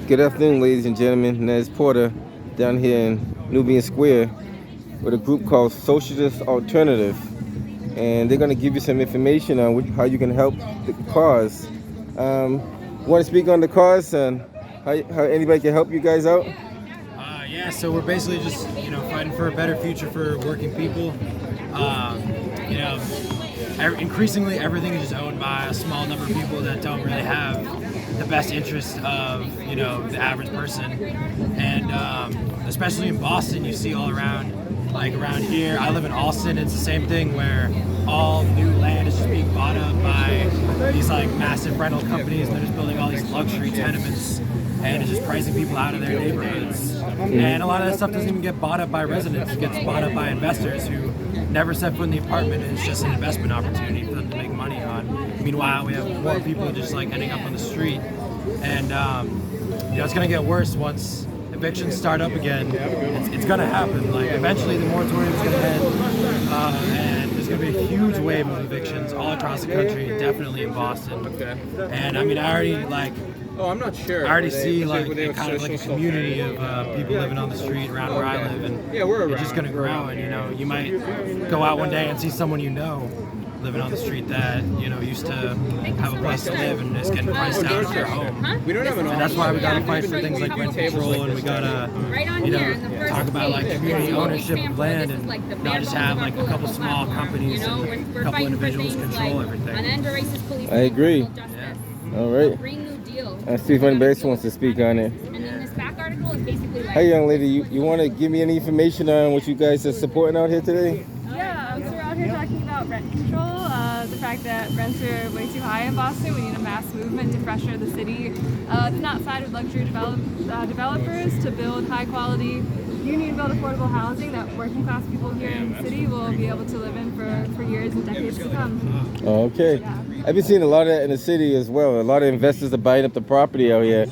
Good afternoon, ladies and gentlemen. Nez Porter down here in Nubian Square with a group called Socialist Alternative. And they're going to give you some information on how you can help the cause. Want to speak on the cause and how anybody can help you guys out? Yeah, so we're basically just, fighting for a better future for working people. Increasingly everything is just owned by a small number of people that don't really have the best interest of, the average person. And especially in Boston, you see all around, like around here, I live in Austin, it's the same thing where all new land is just being bought up by these like massive rental companies, and they're just building all these luxury tenements and it's just pricing people out of their neighborhoods. And a lot of that stuff doesn't even get bought up by residents, it gets bought up by investors who never set foot in the apartment, and it's just an investment opportunity for them to make money on. Meanwhile, we have more people just like ending up on the street. And it's gonna get worse once evictions start up again. It's gonna happen. Like eventually the moratorium is gonna end, and there's gonna be a huge wave of evictions all across the country, definitely in Boston. Okay. And I mean, I I'm not sure. already see like kind of like a community of people living on the street around where I live, and it's just gonna grow. And you might go out one day and see someone living on the street that used to have a place to live and is getting priced out of their home. We don't have an And that's why we gotta fight for things like rent control, and we gotta talk about like community ownership of land, and not just have like a couple small companies and a couple individuals control everything. I agree. All right. Let's see if anybody else wants to speak on it. And then this back article is basically like... Hey, young lady, you want to give me any information on what you guys are supporting out here today? Yeah, so we're out here talking about rent control, the fact that rents are way too high in Boston. We need a mass movement to pressure the city to not side with luxury developers, to build high quality, union build affordable housing that working class people here in the city will be able to live in for years and decades to come. Okay. Yeah. I've been seeing a lot of that in the city as well. A lot of investors are buying up the property out here,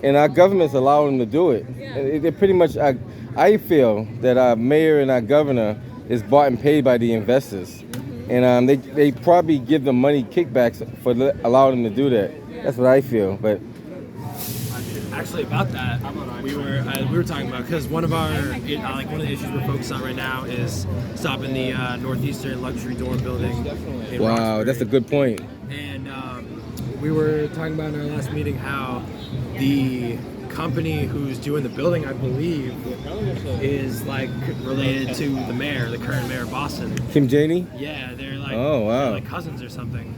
and our government's allowing them to do it. And they're pretty much, I feel that our mayor and our governor is bought and paid by the investors. And they probably give them money kickbacks for allowing them to do that. That's what I feel. But Actually, about that, we were talking about, because one of the issues we're focused on right now is stopping the Northeastern luxury dorm building. In wow, Roxbury. that's a good point. And we were talking about in our last meeting how the company who's doing the building, I believe, is like related to the mayor, the current mayor of Boston. Kim Janey? Yeah, they're like, they're like cousins or something.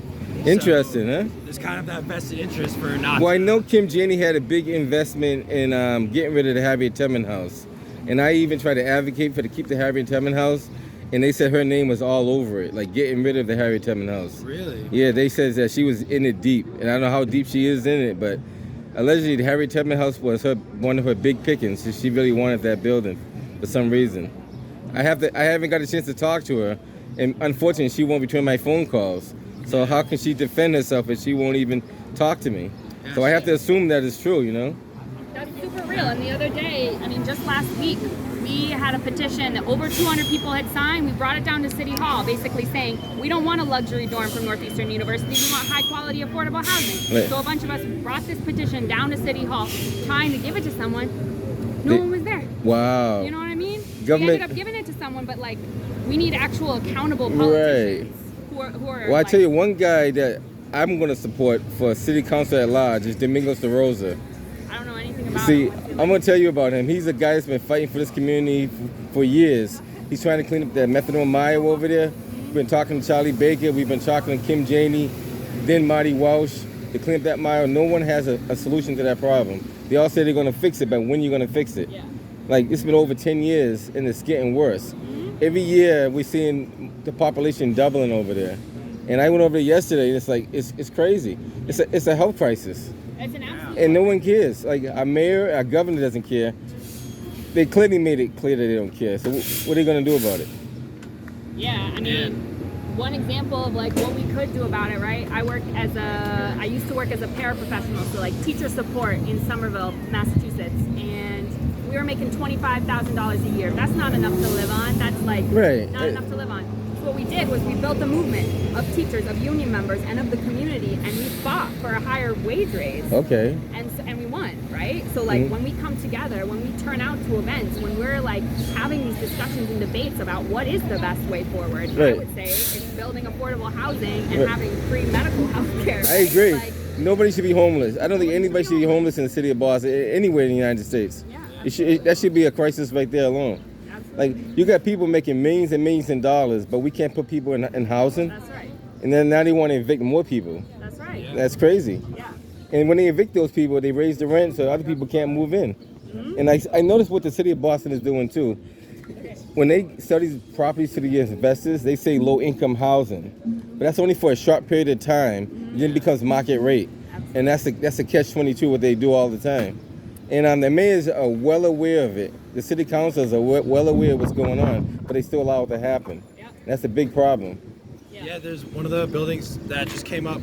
Interesting, so, huh? There's kind of that vested interest for not. Well, I know Kim Janey had a big investment in getting rid of the Harriet Tubman House. And I even tried to advocate to keep the Harriet Tubman House. And they said her name was all over it, like getting rid of the Harriet Tubman House. Really? Yeah, they said that she was in it deep. And I don't know how deep she is in it, but allegedly the Harriet Tubman House was one of her big pickings. So she really wanted that building for some reason. I haven't got a chance to talk to her. And unfortunately, she won't return my phone calls. So how can she defend herself if she won't even talk to me? So I have to assume that it's true, That's super real. And the other day, just last week, we had a petition that over 200 people had signed. We brought it down to City Hall, basically saying, we don't want a luxury dorm from Northeastern University. We want high quality, affordable housing. Right. So a bunch of us brought this petition down to City Hall, trying to give it to someone. No one was there. Wow. You know what I mean? Government- We ended up giving it to someone, but we need actual accountable politicians. Right. Who are Well, I tell you, one guy that I'm going to support for city council at large is Domingos DeRosa. I don't know anything about See, him. I'm going to tell you about him. He's a guy that's been fighting for this community for years. He's trying to clean up that methadone mire over there. We've been talking to Charlie Baker. We've been talking to Kim Janey, then Marty Walsh to clean up that mire. No one has a solution to that problem. They all say they're going to fix it, but when are you going to fix it? Yeah. Like, it's been over 10 years, and it's getting worse. Every year, we're seeing the population doubling over there. And I went over there yesterday, and it's crazy. It's a health crisis. It's an absolute. And no one cares. Like, our mayor, our governor doesn't care. They clearly made it clear that they don't care. So what are they going to do about it? Yeah, one example of what we could do about it, right? I used to work as a paraprofessional, so teacher support in Somerville, Massachusetts, and we were making $25,000 a year. That's not enough to live on. That's not enough to live on. So what we did was we built a movement of teachers, of union members, and of the community, and we fought for a higher wage raise. Okay. And we won, right? right? So like when we come together, when we turn out to events, when we're like having these discussions and debates about what is the best way forward, I would say it's building affordable housing and having free medical health care. Right? I agree. Like, nobody should be homeless. I don't think anybody should be homeless in the city of Boston, anywhere in the United States. Yeah. That should be a crisis right there alone. Like, you got people making millions and millions of dollars, but we can't put people in housing. That's right. And then now they want to evict more people. That's right. Yeah. That's crazy. Yeah. And when they evict those people, they raise the rent so other people can't move in. And I noticed what the city of Boston is doing too. When they sell these properties to the investors, they say low-income housing. But that's only for a short period of time. Then it becomes market rate. And that's a catch-22, what they do all the time. And the mayors are well aware of it. The city councils are well aware of what's going on, but they still allow it to happen. That's a big problem. Yeah, there's one of the buildings that just came up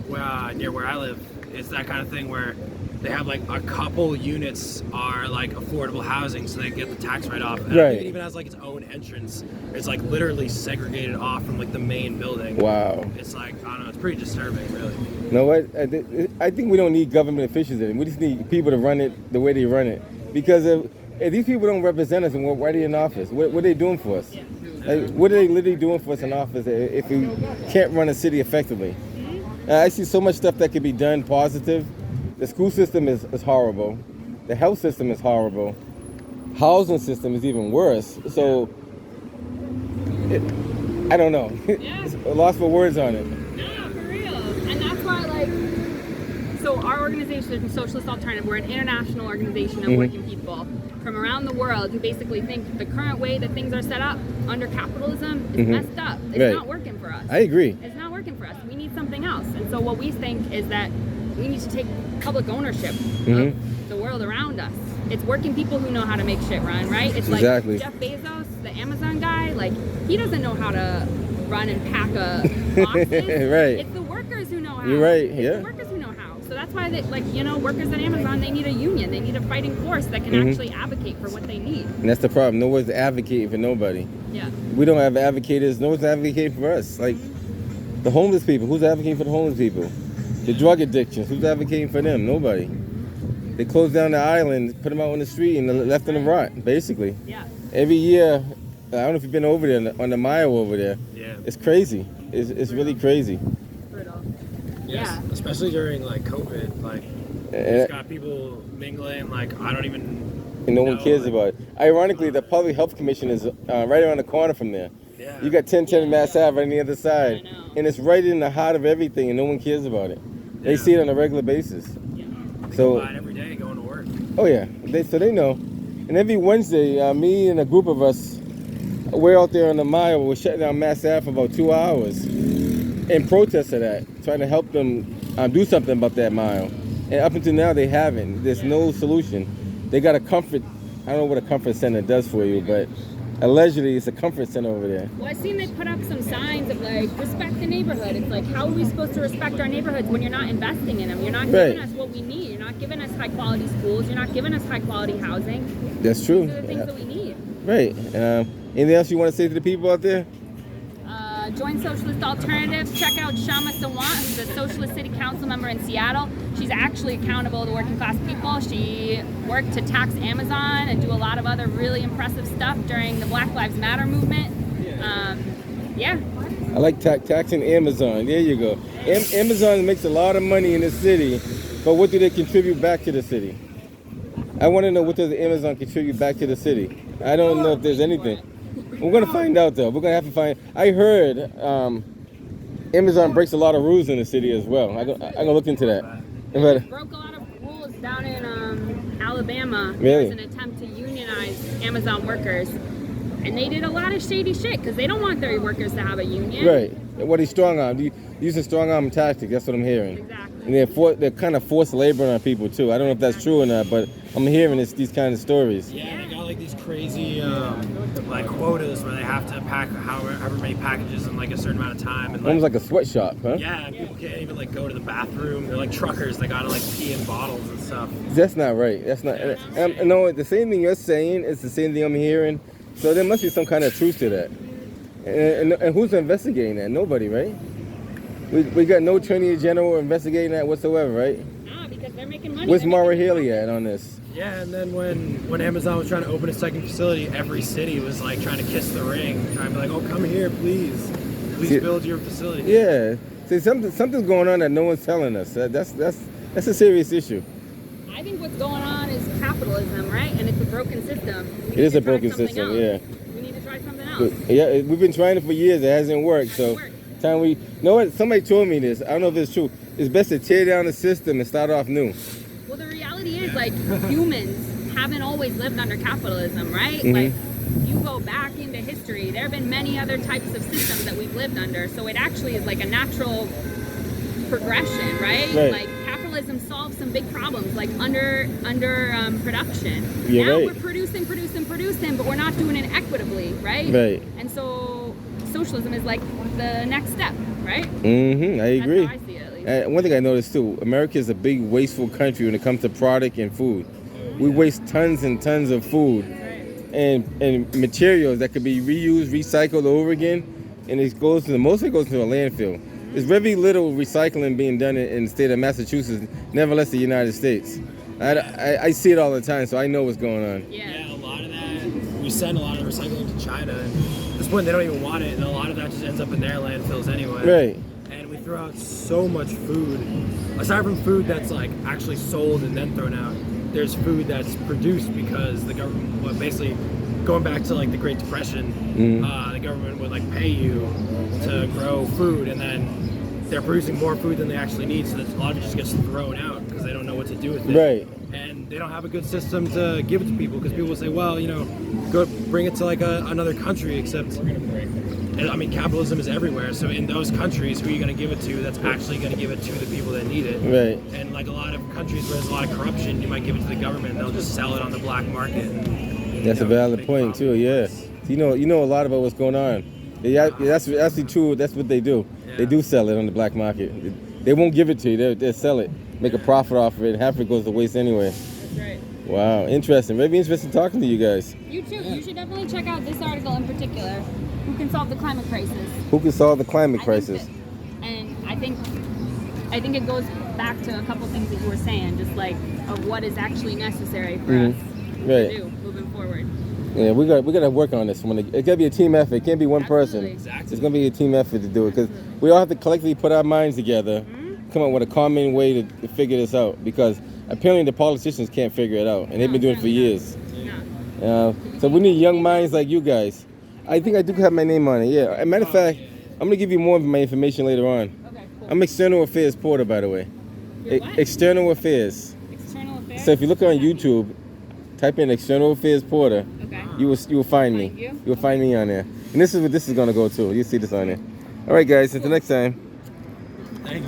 near where I live. It's that kind of thing where they have like a couple units are like affordable housing, so they get the tax write-off. And Right. it even has like its own entrance. It's like literally segregated off from like the main building. Wow. It's like, I don't know, it's pretty disturbing, really. You know what? I think we don't need government officials in it. We just need people to run it the way they run it. Because if these people don't represent us, and why are they in office? What are they doing for us? Like, what are they literally doing for us in office if we can't run a city effectively? I see so much stuff that could be done positive. The school system is horrible. The health system is horrible. Housing system is even worse. So, I don't know. It's a loss for words on it. No, for real. And that's why, like, so our organization, Socialist Alternative, we're an international organization of working people from around the world who basically think the current way that things are set up under capitalism is messed up. It's not working for us. I agree. It's not working for us. We need something else. And so what we think is that we need to take public ownership of the world around us. It's working people who know how to make shit run, right? It's like Exactly. Jeff Bezos, the Amazon guy, like, he doesn't know how to run and pack a boxes. Right. It's the workers who know how. You're right, It's yeah. the workers who know how. So that's why, they, like, you know, workers at Amazon, they need a union. They need a fighting force that can actually advocate for what they need. And that's the problem. No one's advocating for nobody. Yeah. We don't have advocates. No one's advocating for us. Like, the homeless people. Who's advocating for the homeless people? The drug addictions. Who's advocating for them? Nobody. They closed down the island, put them out on the street, and left them to rot, basically. Yeah. Every year, I don't know if you've been over there, on the mile over there. Yeah. It's crazy. It's really crazy. Brutal. Yes, Yeah. especially during like COVID, like it's got people mingling. Like I don't even. And no one know, cares like, about it. Ironically, the Public Health Commission is right around the corner from there. Yeah. You got 1010 Mass Ave right on the other side. I know. And it's right in the heart of everything, and no one cares about it. They Yeah. see it on a regular basis. Yeah. So, Outside every day going to work. oh yeah, they know. And every Wednesday, me and a group of us, we're out there on the mile. We're shutting down Mass Ave for about 2 hours in protest of that, trying to help them do something about that mile. And up until now, they haven't. There's no solution. They got a comfort. I don't know what a comfort center does for you, but allegedly it's a comfort center over there. Well, I've seen they put up some signs of like, respect the neighborhood. It's like, how are we supposed to respect our neighborhoods when you're not investing in them? You're not giving us what we need. You're not giving us high quality schools. You're not giving us high quality housing. That's true. These are the things that we need. Right. Anything else you want to say to the people out there? Join Socialist Alternative. Check out Shama Sawant, who's a Socialist City Council member in Seattle. She's actually accountable to working class people. She worked to tax Amazon and do a lot of other really impressive stuff during the Black Lives Matter movement. Yeah. I like taxing Amazon. There you go. Amazon makes a lot of money in the city, but what do they contribute back to the city? I want to know, what does Amazon contribute back to the city? I don't know if there's anything. We're going to find out, though. We're going to have to find. I heard Amazon breaks a lot of rules in the city as well. I'm going to look into that. But, Broke a lot of rules down in Alabama. Really? There was an attempt to unionize Amazon workers. And they did a lot of shady shit because they don't want their workers to have a union. right. What he's strong arm. Using strong arm tactic. That's what I'm hearing. Exactly. And they're kind of forced laboring on people, too. I don't know if that's true or not, but I'm hearing these kind of stories. Yeah, they got like these crazy like quotas where they have to pack however many packages in like a certain amount of time, and Almost like a sweatshop, huh? yeah, and people can't even like go to the bathroom. They're like truckers. They gotta like pee in bottles and stuff. That's not right. That's not. No, the same thing you're saying is the same thing I'm hearing. So there must be some kind of truth to that. And who's investigating that? Nobody, right? We got no attorney general investigating that whatsoever, right? No, because they're making money. Where's They're Maura making Haley money. at on this? Yeah, and then when Amazon was trying to open a second facility, every city was like trying to kiss the ring, trying to be like, oh, come here, please See- build your facility. Yeah. See, something's going on that no one's telling us. That's a serious issue. I think what's going on is capitalism, right? And it's a broken system. We It need is to a try broken something system, else. yeah. We need to try something else. But, yeah, we've been trying it for years. It hasn't worked. So, time we. You know what? Somebody told me this. I don't know if it's true. It's best to tear down the system and start off new. Well, the reality is, like, humans haven't always lived under capitalism, right? Mhm. Like, you go back into history, there have been many other types of systems that we've lived under. So it actually is like a natural progression, right? Right. Like, capitalism solves some big problems, like under production. You're now right. we're producing, but we're not doing it equitably, right? Right. And so socialism is like the next step, right? Mm-hmm. I agree. That's how I see it, at least. And one thing I noticed too, America is a big wasteful country when it comes to product and food. We waste tons and tons of food and materials that could be reused, recycled over again, and it goes to most of it goes to a landfill. There's very little recycling being done in the state of Massachusetts, never less the United States. I see it all the time, so I know what's going on. Yeah, a lot of that, we send a lot of recycling to China, and at this point they don't even want it, and a lot of that just ends up in their landfills anyway. Right. And we throw out so much food. Aside from food that's like actually sold and then thrown out, there's food that's produced because the government, well, basically going back to like the Great Depression, the government would like pay you to grow food, and then they're producing more food than they actually need, so that a lot of it just gets thrown out because they don't know what to do with it. Right. And they don't have a good system to give it to people because people will say, well, you know, go bring it to like another country, except, I mean, capitalism is everywhere. So in those countries, who are you going to give it to that's actually going to give it to the people that need it? Right. And like a lot of countries where there's a lot of corruption, you might give it to the government and they'll just sell it on the black market. And, That's a valid point too. Yeah. You know a lot about what's going on. Yeah, that's actually true. That's what they do. Yeah. They do sell it on the black market. They won't give it to you. They'll sell it, make a profit off of it. Half of it goes to waste anyway. That's right. Wow, interesting. Very interesting talking to you guys. You too. You should definitely check out this article in particular. Who can solve the climate crisis? Who can solve the climate I crisis? think and I think it goes back to a couple things that you were saying, just like of what is actually necessary for us Right. to do moving forward. Yeah, we got to work on this one. It got to be a team effort. It can't be one person. Absolutely. Exactly. It's going to be a team effort to do it because we all have to collectively put our minds together, come up with a common way to figure this out. Because apparently the politicians can't figure it out, and they've been doing it for years. Yeah. So we need young minds like you guys. I think I do have my name on it. Yeah. As a matter of fact, I'm going to give you more of my information later on. Okay, cool. I'm External Affairs Porter, by the way. You're what? External Affairs. External affairs? So if you look on YouTube, type in External Affairs Porter. Okay. You will find me. Find you? will find me on there. And this is what this is gonna go to. You see this on there. All right, guys. Until next time. Thank you.